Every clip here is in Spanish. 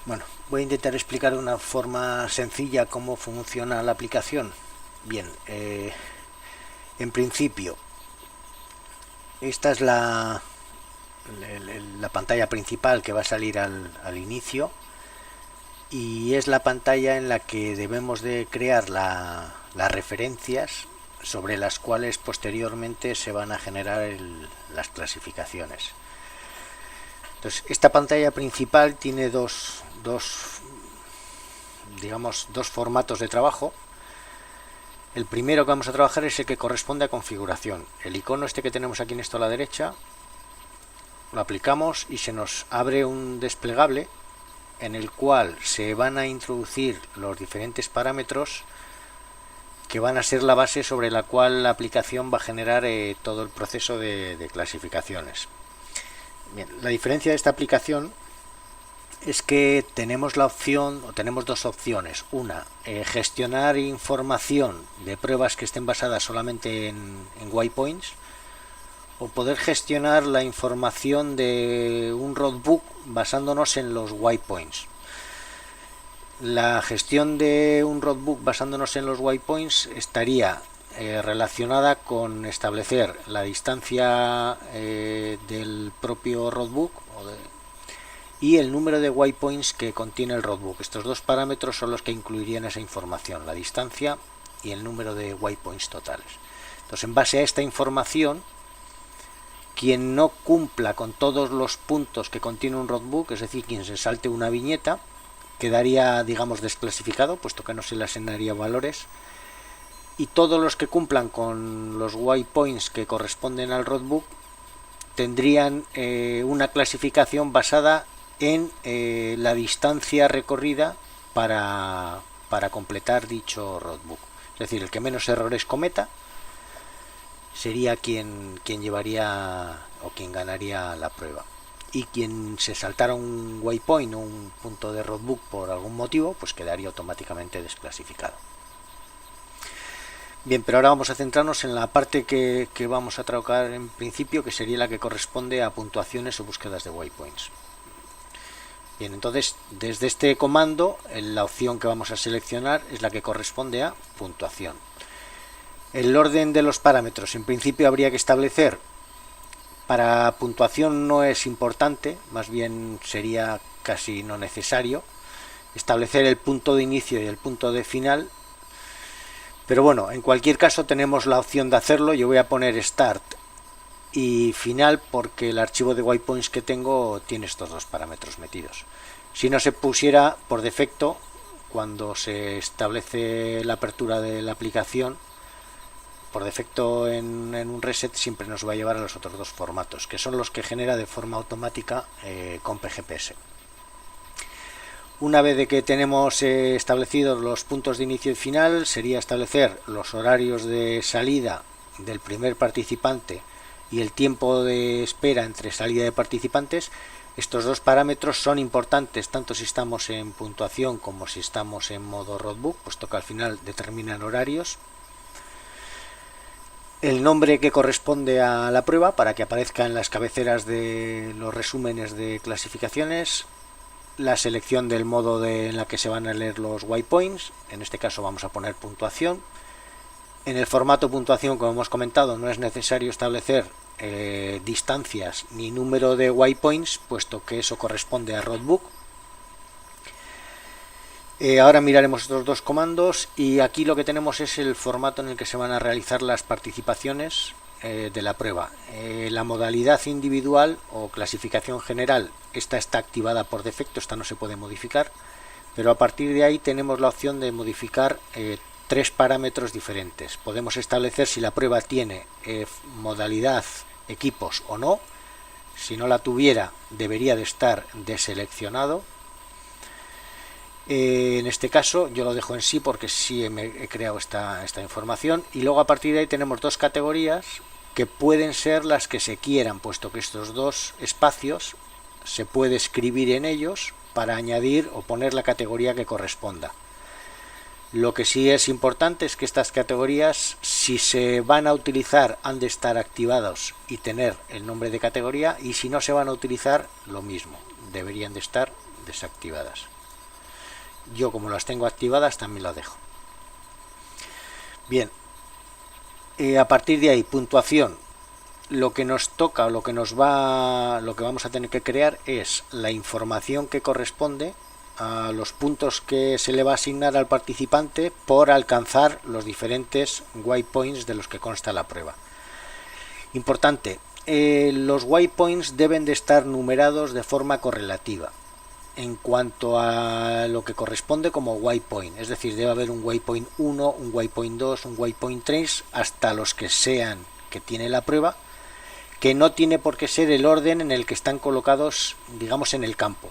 Bueno, voy a intentar explicar de una forma sencilla cómo funciona la aplicación. Bien, en principio, esta es la pantalla principal que va a salir al inicio y es la pantalla en la que debemos de crear las referencias sobre las cuales posteriormente se van a generar las clasificaciones. Entonces, esta pantalla principal tiene digamos, dos formatos de trabajo. El primero que vamos a trabajar es el que corresponde a configuración. El icono este que tenemos aquí en esto a la derecha, lo aplicamos y se nos abre un desplegable en el cual se van a introducir los diferentes parámetros que van a ser la base sobre la cual la aplicación va a generar todo el proceso de clasificaciones. Bien, la diferencia de esta aplicación es que tenemos la opción, o tenemos dos opciones. Una, gestionar información de pruebas que estén basadas solamente en waypoints, o poder gestionar la información de un roadbook basándonos en los waypoints. La gestión de un roadbook basándonos en los waypoints estaría relacionada con establecer la distancia del propio roadbook y el número de waypoints que contiene el roadbook. Estos dos parámetros son los que incluirían esa información, la distancia y el número de waypoints totales. Entonces, en base a esta información, quien no cumpla con todos los puntos que contiene un roadbook, es decir, quien se salte una viñeta, quedaría, digamos, desclasificado, puesto que no se le asignaría valores, y todos los que cumplan con los waypoints que corresponden al roadbook tendrían una clasificación basada en la distancia recorrida para completar dicho roadbook. Es decir, el que menos errores cometa sería quien llevaría o quien ganaría la prueba. Y quien se saltara un waypoint o un punto de roadbook por algún motivo, pues quedaría automáticamente desclasificado. Bien, pero ahora vamos a centrarnos en la parte que vamos a tratar en principio, que sería la que corresponde a puntuaciones o búsquedas de waypoints. Bien, entonces desde este comando la opción que vamos a seleccionar es la que corresponde a puntuación. El orden de los parámetros en principio habría que establecer. Para puntuación no es importante, más bien sería casi no necesario establecer el punto de inicio y el punto de final, pero bueno, en cualquier caso tenemos la opción de hacerlo. Yo voy a poner start y final porque el archivo de waypoints que tengo tiene estos dos parámetros metidos. Si no se pusiera por defecto, cuando se establece la apertura de la aplicación, por defecto en un reset siempre nos va a llevar a los otros dos formatos, que son los que genera de forma automática con PGPS. Una vez de que tenemos establecidos los puntos de inicio y final, sería establecer los horarios de salida del primer participante y el tiempo de espera entre salida de participantes. Estos dos parámetros son importantes tanto si estamos en puntuación como si estamos en modo roadbook, puesto que al final determinan horarios. El nombre que corresponde a la prueba para que aparezca en las cabeceras de los resúmenes de clasificaciones. La selección del modo en la que se van a leer los waypoints, en este caso vamos a poner puntuación. En el formato puntuación, como hemos comentado, no es necesario establecer distancias ni número de waypoints, puesto que eso corresponde a roadbook. Ahora miraremos estos dos comandos y aquí lo que tenemos es el formato en el que se van a realizar las participaciones de la prueba. La modalidad individual o clasificación general, esta está activada por defecto, esta no se puede modificar, pero a partir de ahí tenemos la opción de modificar tres parámetros diferentes. Podemos establecer si la prueba tiene modalidad equipos o no. Si no la tuviera, debería de estar deseleccionado. En este caso yo lo dejo en sí porque sí he creado esta información, y luego a partir de ahí tenemos dos categorías que pueden ser las que se quieran, puesto que estos dos espacios se puede escribir en ellos para añadir o poner la categoría que corresponda. Lo que sí es importante es que estas categorías, si se van a utilizar, han de estar activados y tener el nombre de categoría, y si no se van a utilizar, lo mismo, deberían de estar desactivadas. yo como las tengo activadas también las dejo. Bien, a partir de ahí, puntuación. Lo que nos toca, lo que vamos a tener que crear es la información que corresponde a los puntos que se le va a asignar al participante por alcanzar los diferentes waypoints de los que consta la prueba. Importante, los waypoints deben de estar numerados de forma correlativa en cuanto a lo que corresponde como waypoint, es decir, debe haber un waypoint 1, un waypoint 2, un waypoint 3, hasta los que sean que tiene la prueba, que no tiene por qué ser el orden en el que están colocados, digamos, en el campo.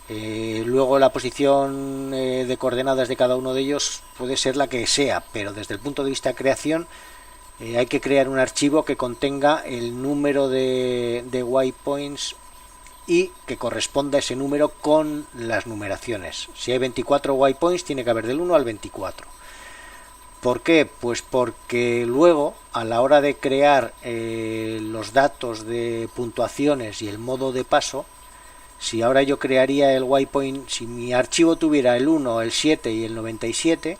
Luego la posición de coordenadas de cada uno de ellos puede ser la que sea, pero desde el punto de vista de creación hay que crear un archivo que contenga el número de waypoints y que corresponda ese número con las numeraciones. Si hay 24 waypoints, tiene que haber del 1 al 24. ¿Por qué? Pues porque luego, a la hora de crear los datos de puntuaciones y el modo de paso, si ahora yo crearía el waypoint, si mi archivo tuviera el 1, el 7 y el 97,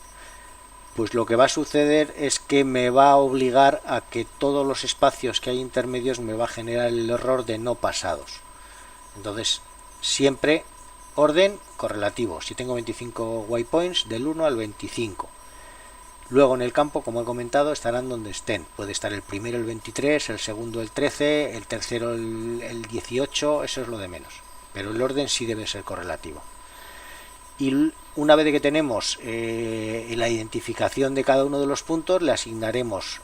pues lo que va a suceder es que me va a obligar a que todos los espacios que hay intermedios me va a generar el error de no pasados. Entonces, siempre orden correlativo. Si tengo 25 waypoints, del 1 al 25. Luego en el campo, como he comentado, estarán donde estén. Puede estar el primero el 23, el segundo el 13, el tercero el 18, eso es lo de menos. Pero el orden sí debe ser correlativo. Y una vez que tenemos la identificación de cada uno de los puntos, le asignaremos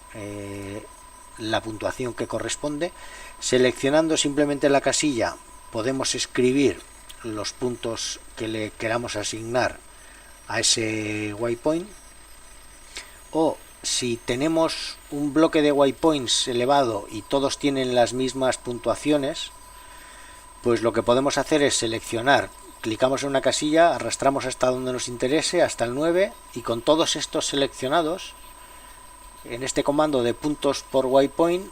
la puntuación que corresponde. Seleccionando simplemente la casilla, podemos escribir los puntos que le queramos asignar a ese waypoint. O si tenemos un bloque de waypoints elevado y todos tienen las mismas puntuaciones, pues lo que podemos hacer es seleccionar, clicamos en una casilla, arrastramos hasta donde nos interese, hasta el 9, y con todos estos seleccionados, en este comando de puntos por waypoint,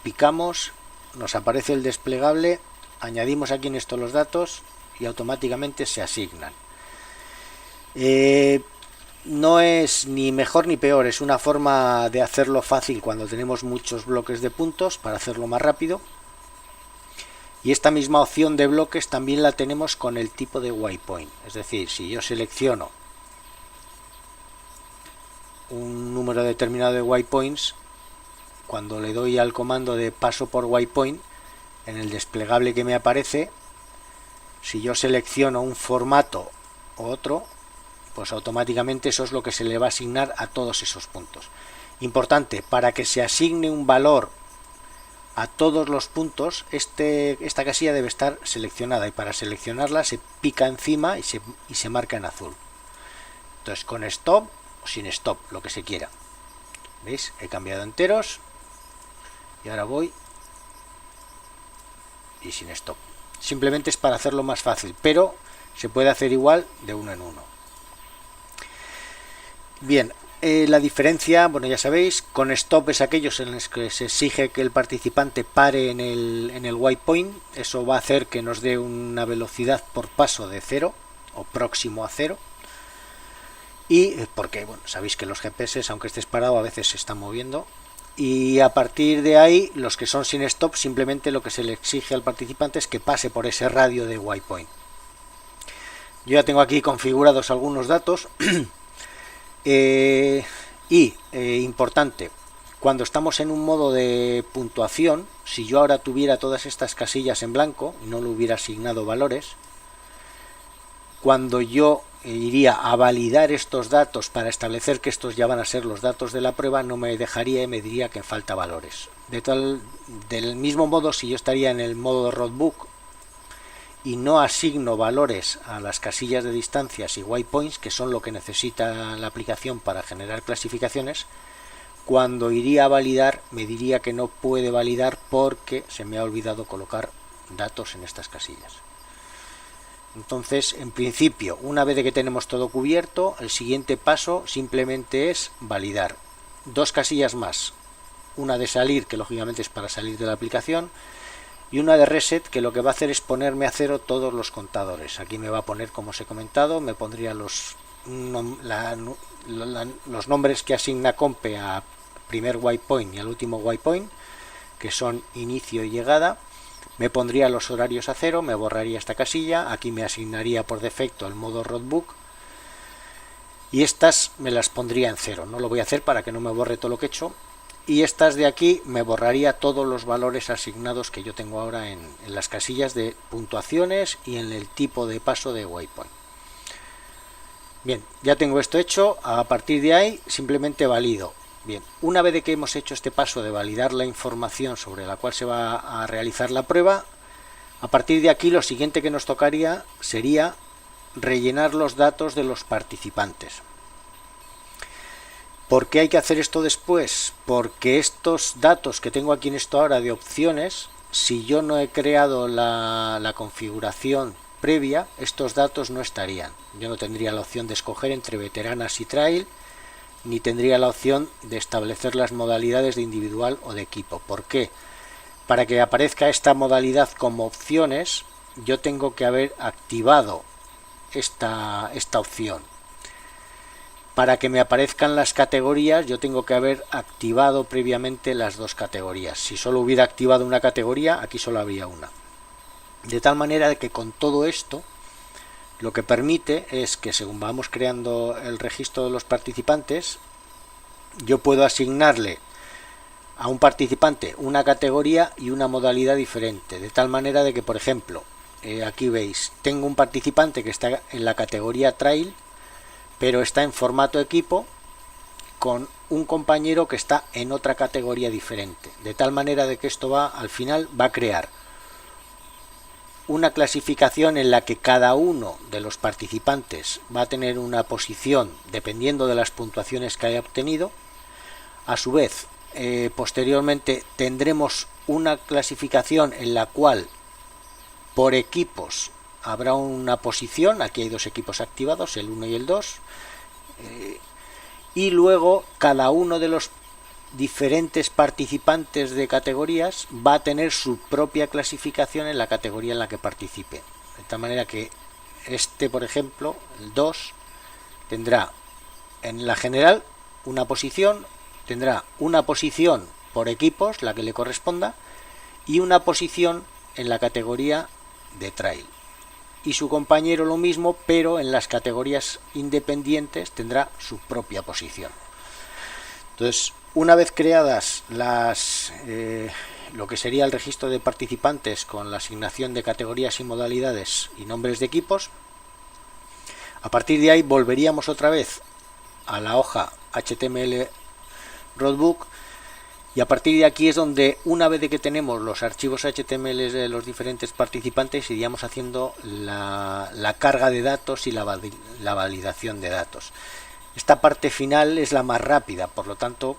picamos, nos aparece el desplegable, añadimos aquí en esto los datos y automáticamente se asignan. No es ni mejor ni peor, es una forma de hacerlo fácil cuando tenemos muchos bloques de puntos para hacerlo más rápido. Y esta misma opción de bloques también la tenemos con el tipo de waypoint. Es decir, si yo selecciono un número determinado de waypoints, cuando le doy al comando de paso por waypoint, en el desplegable que me aparece, si yo selecciono un formato u otro, pues automáticamente eso es lo que se le va a asignar a todos esos puntos. Importante, para que se asigne un valor a todos los puntos, esta casilla debe estar seleccionada, y para seleccionarla se pica encima y se marca en azul. Entonces, con stop o sin stop, lo que se quiera. ¿Veis? He cambiado enteros y ahora voy y sin stop. Simplemente es para hacerlo más fácil, pero se puede hacer igual de uno en uno. Bien, la diferencia, bueno, ya sabéis, con stop es aquellos en los que se exige que el participante pare en el waypoint. Eso va a hacer que nos dé una velocidad por paso de 0 o próximo a 0. Y porque, bueno, sabéis que los GPS, aunque estés parado, a veces se están moviendo. Y a partir de ahí, los que son sin stop, simplemente lo que se le exige al participante es que pase por ese radio de waypoint. Yo ya tengo aquí configurados algunos datos. Importante, cuando estamos en un modo de puntuación, si yo ahora tuviera todas estas casillas en blanco y no le hubiera asignado valores, cuando yo iría a validar estos datos para establecer que estos ya van a ser los datos de la prueba, no me dejaría y me diría que falta valores. Del mismo modo, si yo estaría en el modo de roadbook y no asigno valores a las casillas de distancias y waypoints, que son lo que necesita la aplicación para generar clasificaciones, cuando iría a validar me diría que no puede validar porque se me ha olvidado colocar datos en estas casillas. Entonces, en principio, una vez que tenemos todo cubierto, el siguiente paso simplemente es validar. Dos casillas más, una de salir, que lógicamente es para salir de la aplicación, y una de reset, que lo que va a hacer es ponerme a cero todos los contadores. Aquí me va a poner, como os he comentado, me pondría los nombres que asigna Compe a primer waypoint y al último waypoint, que son inicio y llegada. Me pondría los horarios a cero, me borraría esta casilla, aquí me asignaría por defecto el modo roadbook y estas me las pondría en cero. No lo voy a hacer para que no me borre todo lo que he hecho. Y estas de aquí me borraría todos los valores asignados que yo tengo ahora en las casillas de puntuaciones y en el tipo de paso de waypoint. Bien, ya tengo esto hecho. A partir de ahí simplemente valido. Bien, una vez que hemos hecho este paso de validar la información sobre la cual se va a realizar la prueba, a partir de aquí lo siguiente que nos tocaría sería rellenar los datos de los participantes. ¿Por qué hay que hacer esto después? Porque estos datos que tengo aquí en esto ahora de opciones, si yo no he creado la configuración previa, estos datos no estarían. Yo no tendría la opción de escoger entre veteranas y trail, ni tendría la opción de establecer las modalidades de individual o de equipo. ¿Por qué? Para que aparezca esta modalidad como opciones, yo tengo que haber activado esta opción. Para que me aparezcan las categorías, yo tengo que haber activado previamente las dos categorías. Si solo hubiera activado una categoría, aquí solo habría una. De tal manera que con todo esto, lo que permite es que según vamos creando el registro de los participantes, yo puedo asignarle a un participante una categoría y una modalidad diferente. De tal manera de que, por ejemplo, aquí veis, tengo un participante que está en la categoría trail, pero está en formato equipo con un compañero que está en otra categoría diferente. De tal manera de que esto al final va a crear una clasificación en la que cada uno de los participantes va a tener una posición dependiendo de las puntuaciones que haya obtenido. A su vez, posteriormente tendremos una clasificación en la cual por equipos habrá una posición. Aquí hay dos equipos activados, el 1 y el 2, y luego cada uno de los diferentes participantes de categorías va a tener su propia clasificación en la categoría en la que participe. De tal manera que por ejemplo, el 2 tendrá en la general una posición, tendrá una posición por equipos, la que le corresponda, y una posición en la categoría de trail. Y su compañero lo mismo, pero en las categorías independientes tendrá su propia posición. Entonces, una vez creadas lo que sería el registro de participantes con la asignación de categorías y modalidades y nombres de equipos, a partir de ahí volveríamos otra vez a la hoja HTML Roadbook, y a partir de aquí es donde, una vez que tenemos los archivos HTML de los diferentes participantes, iríamos haciendo la carga de datos y la validación de datos. Esta parte final es la más rápida, por lo tanto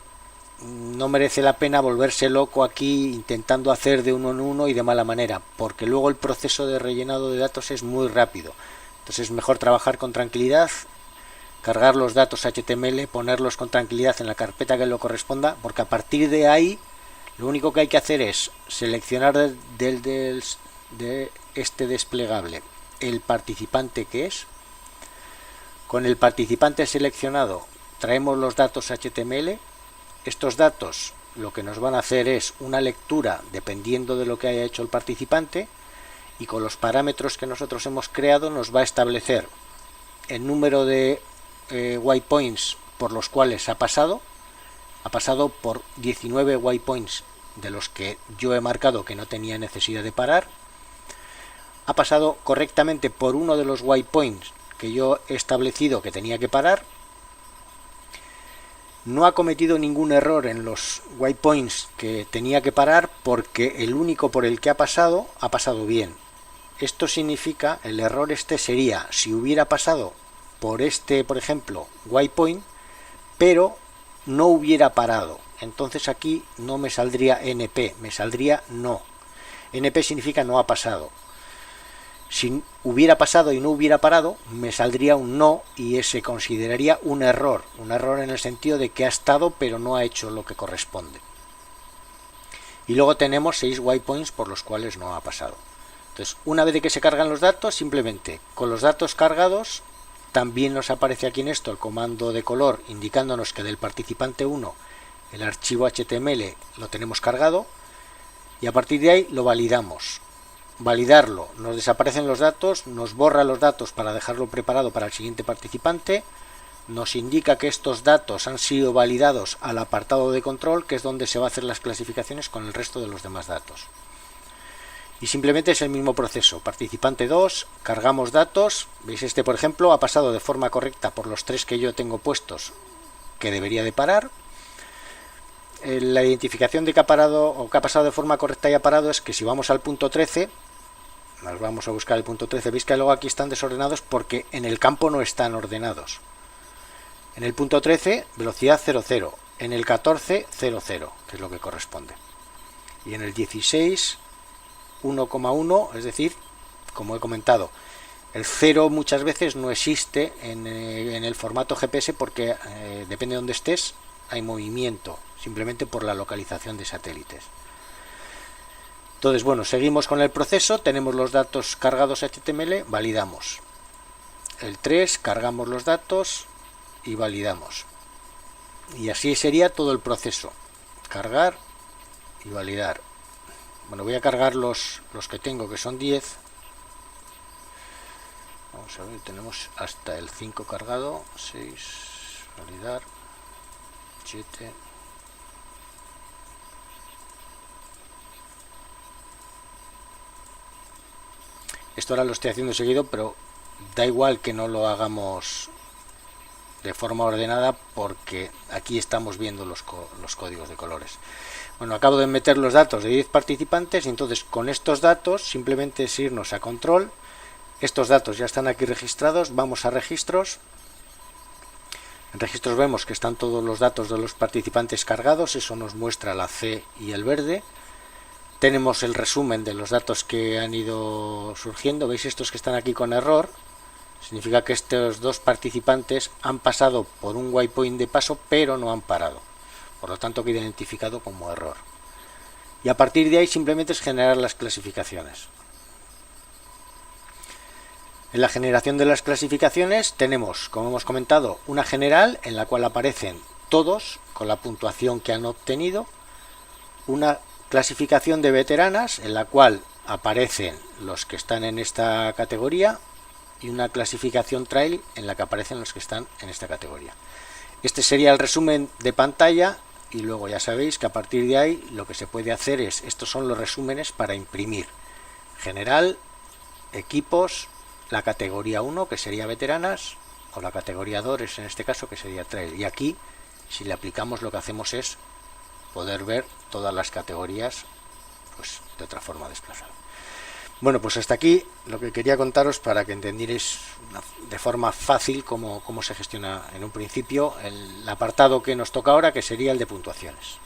no merece la pena volverse loco aquí intentando hacer de uno en uno y de mala manera, porque luego el proceso de rellenado de datos es muy rápido. Entonces es mejor trabajar con tranquilidad, cargar los datos HTML, ponerlos con tranquilidad en la carpeta que lo corresponda, porque a partir de ahí lo único que hay que hacer es seleccionar de este desplegable el participante que es. Con el participante seleccionado traemos los datos HTML. Estos datos lo que nos van a hacer es una lectura dependiendo de lo que haya hecho el participante, y con los parámetros que nosotros hemos creado nos va a establecer el número de waypoints por los cuales ha pasado por 19 waypoints de los que yo he marcado que no tenía necesidad de parar, ha pasado correctamente por uno de los waypoints que yo he establecido que tenía que parar, no ha cometido ningún error en los waypoints que tenía que parar, porque el único por el que ha pasado bien. Esto significa, el error sería si hubiera pasado por por ejemplo, waypoint, pero no hubiera parado. Entonces aquí no me saldría NP, me saldría no. NP significa no ha pasado. Si hubiera pasado y no hubiera parado, me saldría un no, y se consideraría un error en el sentido de que ha estado pero no ha hecho lo que corresponde. y luego tenemos 6 waypoints por los cuales no ha pasado. Entonces, una vez de que se cargan los datos, simplemente con los datos cargados, también nos aparece aquí en esto el comando de color indicándonos que del participante 1 el archivo HTML lo tenemos cargado, y a partir de ahí lo validamos. Validarlo, nos desaparecen los datos, nos borra los datos para dejarlo preparado para el siguiente participante, nos indica que estos datos han sido validados al apartado de control, que es donde se va a hacer las clasificaciones con el resto de los demás datos. Y simplemente es el mismo proceso. Participante 2, cargamos datos, veis este por ejemplo ha pasado de forma correcta por los 3 que yo tengo puestos que debería de parar. La identificación de que ha parado o que ha pasado de forma correcta y ha parado es que si vamos al punto 13, nos vamos a buscar el punto 13, veis que luego aquí están desordenados porque en el campo no están ordenados. En el punto 13, velocidad 00, en el 14, 00, que es lo que corresponde. Y en el 16, 1,1, es decir, como he comentado, el 0 muchas veces no existe en el formato GPS porque depende de donde estés, hay movimiento, simplemente por la localización de satélites. Entonces, bueno, seguimos con el proceso, tenemos los datos cargados a HTML, validamos. El 3, cargamos los datos y validamos. Y así sería todo el proceso, cargar y validar. Bueno, voy a cargar los que tengo, que son 10. Vamos a ver, tenemos hasta el 5 cargado, 6, validar, 7. Esto ahora lo estoy haciendo seguido, pero da igual que no lo hagamos de forma ordenada porque aquí estamos viendo los códigos de colores. Bueno, acabo de meter los datos de 10 participantes y entonces con estos datos simplemente es irnos a control. Estos datos ya están aquí registrados, vamos a registros. En registros vemos que están todos los datos de los participantes cargados, eso nos muestra la C y el verde. Tenemos el resumen de los datos que han ido surgiendo, veis estos que están aquí con error, significa que estos dos participantes han pasado por un waypoint de paso pero no han parado, por lo tanto queda identificado como error. Y a partir de ahí simplemente es generar las clasificaciones. En la generación de las clasificaciones tenemos, como hemos comentado, una general en la cual aparecen todos con la puntuación que han obtenido, una clasificación de veteranas en la cual aparecen los que están en esta categoría y una clasificación trail en la que aparecen los que están en esta categoría. Este sería el resumen de pantalla y luego ya sabéis que a partir de ahí lo que se puede hacer es, estos son los resúmenes para imprimir. General, equipos, la categoría 1 que sería veteranas o la categoría 2 en este caso que sería trail. Y aquí si le aplicamos lo que hacemos es poder ver todas las categorías pues de otra forma desplazada. Bueno, pues hasta aquí lo que quería contaros para que entendierais de forma fácil cómo se gestiona en un principio el apartado que nos toca ahora, que sería el de puntuaciones.